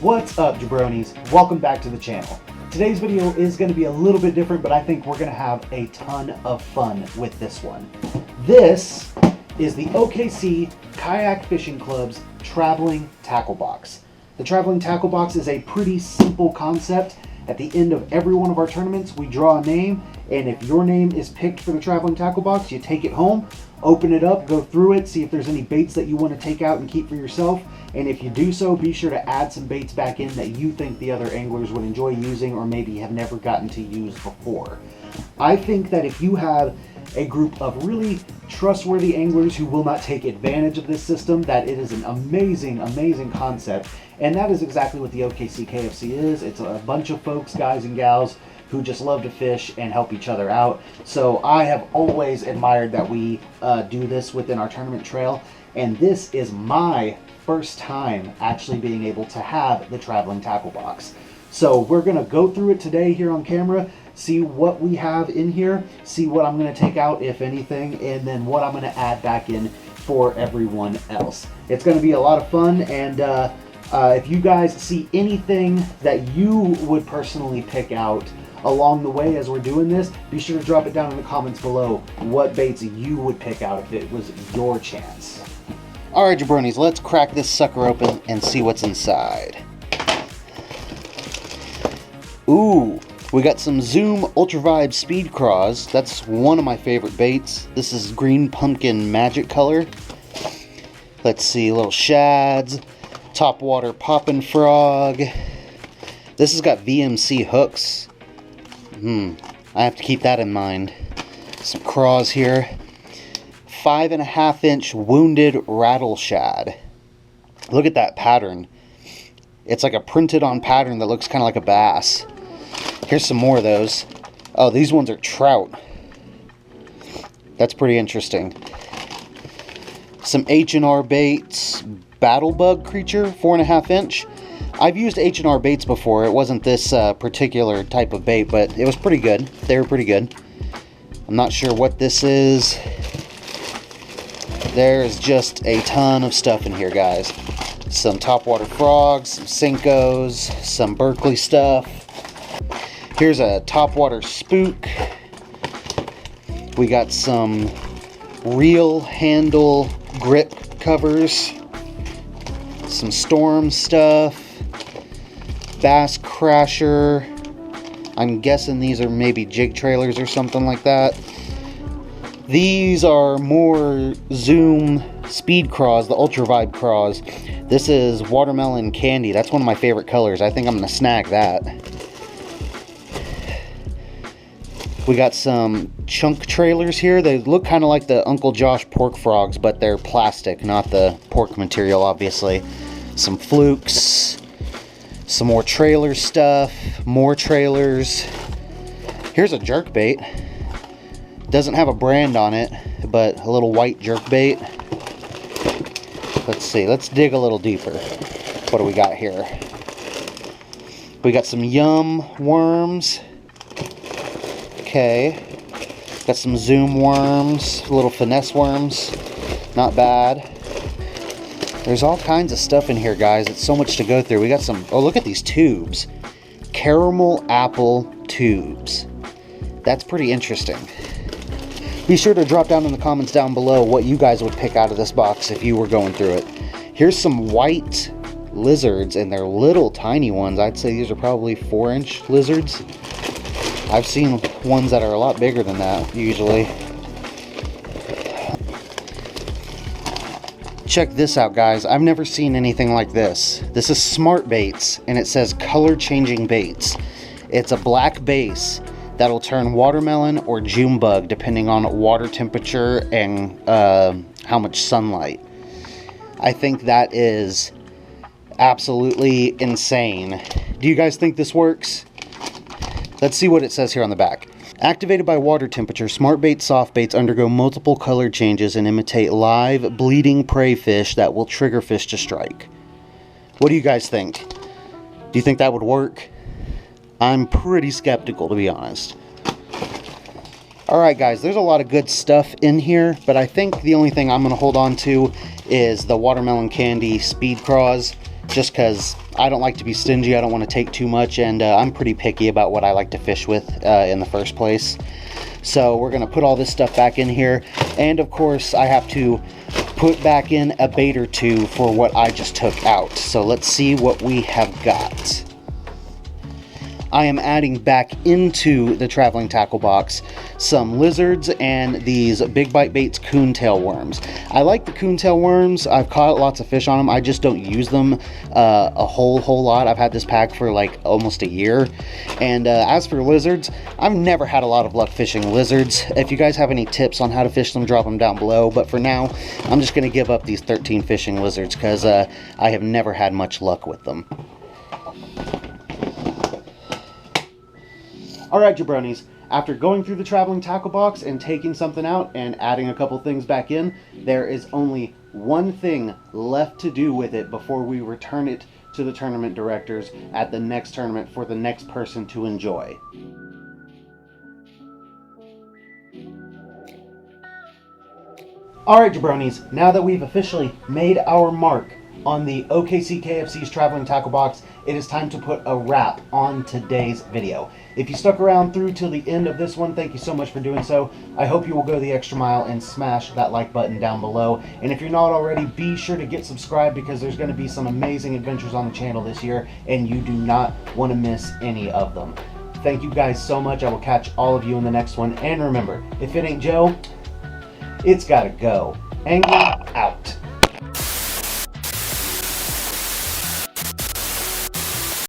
What's up, jabronis? Welcome back to the channel. Today's video is going to be a little bit different, but I think we're going to have a ton of fun with this one. This is the OKC Kayak Fishing Club's Traveling Tackle Box. The Traveling Tackle Box is a pretty simple concept. At the end of every one of our tournaments, we draw a name, and if your name is picked for the Traveling Tackle Box, you take it home, open it up, go through it, see if there's any baits that you want to take out and keep for yourself. And if you do so, be sure to add some baits back in that you think the other anglers would enjoy using or maybe have never gotten to use before. I think that if you have a group of really trustworthy anglers who will not take advantage of this system, that it is an amazing, amazing concept. And that is exactly what the OKCKFC is. It's a bunch of folks, guys and gals, who just love to fish and help each other out. So I have always admired that we do this within our tournament trail. And this is my first time actually being able to have the Traveling Tackle Box. So we're gonna go through it today here on camera, see what we have in here, see what I'm gonna take out, if anything, and then what I'm gonna add back in for everyone else. It's gonna be a lot of fun, and if you guys see anything that you would personally pick out along the way as we're doing this, be sure to drop it down in the comments below what baits you would pick out if it was your chance. All right, jabronis, let's crack this sucker open and see what's inside. Ooh, we got some Zoom Ultra Vibe Speed Craws. That's one of my favorite baits. This is green pumpkin magic color. Let's see, little shads, topwater poppin' frog. This has got VMC hooks. I have to keep that in mind. Some craws here. 5.5-inch wounded rattle shad. Look at that pattern. It's like a printed on pattern that looks kind of like a bass. Here's some more of those. Oh, these ones are trout. That's pretty interesting. Some H&R baits, battle bug creature, 4.5-inch. I've used H&R baits before. It wasn't this particular type of bait, but it was pretty good. They were pretty good. I'm not sure what this is. There's just a ton of stuff in here, guys. Some topwater frogs, some Cincos, some Berkeley stuff. Here's a topwater spook. We got some reel handle grip covers. Some storm stuff. Bass crasher. I'm guessing these are maybe jig trailers or something like that. These are more Zoom Speed Craws, the Ultra Vibe Craws. This is watermelon candy. That's one of my favorite colors. I think I'm going to snag that. We got some chunk trailers here. They look kind of like the Uncle Josh pork frogs, but they're plastic, not the pork material, obviously. Some flukes. Some more trailer stuff. More trailers. Here's a jerk bait. Doesn't have a brand on it, but a little white jerk bait. Let's see, let's dig a little deeper. What do we got here? We got some yum worms. Okay. Got some Zoom worms, little finesse worms. Not bad. There's all kinds of stuff in here, guys. It's so much to go through. We got some, oh, look at these tubes. Caramel apple tubes. That's pretty interesting. Be sure to drop down in the comments down below what you guys would pick out of this box if you were going through it. Here's some white lizards, and they're little tiny ones. I'd say these are probably 4-inch lizards. I've seen ones that are a lot bigger than that, usually. Check this out, guys. I've never seen anything like this. This is Smart Baits, and it says color changing baits. It's a black base that'll turn watermelon or June bug depending on water temperature and how much sunlight. I think that is absolutely insane. Do you guys think this works? Let's see what it says here on the back. Activated by water temperature, smart baits, soft baits undergo multiple color changes and imitate live bleeding prey fish that will trigger fish to strike. What do you guys think? Do you think that would work? I'm pretty skeptical, to be honest. Alright guys, there's a lot of good stuff in here, but I think the only thing I'm going to hold on to is the watermelon candy speed craws. just because I don't like to be stingy. I don't want to take too much, and I'm pretty picky about what I like to fish with in the first place. So we're going to put all this stuff back in here, and of course I have to put back in a bait or two for what I just took out. So let's see what we have got. I am adding back into the traveling tackle box some lizards and these Big Bite Baits coontail worms. I like the coontail worms. I've caught lots of fish on them. I just don't use them a whole lot. I've had this pack for like almost a year. And as for lizards, I've never had a lot of luck fishing lizards. If you guys have any tips on how to fish them, drop them down below. But for now, I'm just going to give up these 13 fishing lizards because I have never had much luck with them. Alright, jabronis, after going through the traveling tackle box and taking something out and adding a couple things back in, there is only one thing left to do with it before we return it to the tournament directors at the next tournament for the next person to enjoy. Alright, jabronis, now that we've officially made our mark on the OKCKFC's traveling tackle box, it is time to put a wrap on today's video. If you stuck around through till the end of this one, thank you so much for doing so. I hope you will go the extra mile and smash that like button down below. And if you're not already, be sure to get subscribed because there's going to be some amazing adventures on the channel this year, and you do not want to miss any of them. Thank you guys so much. I will catch all of you in the next one. And remember, if it ain't Joe, it's gotta go. Angler out.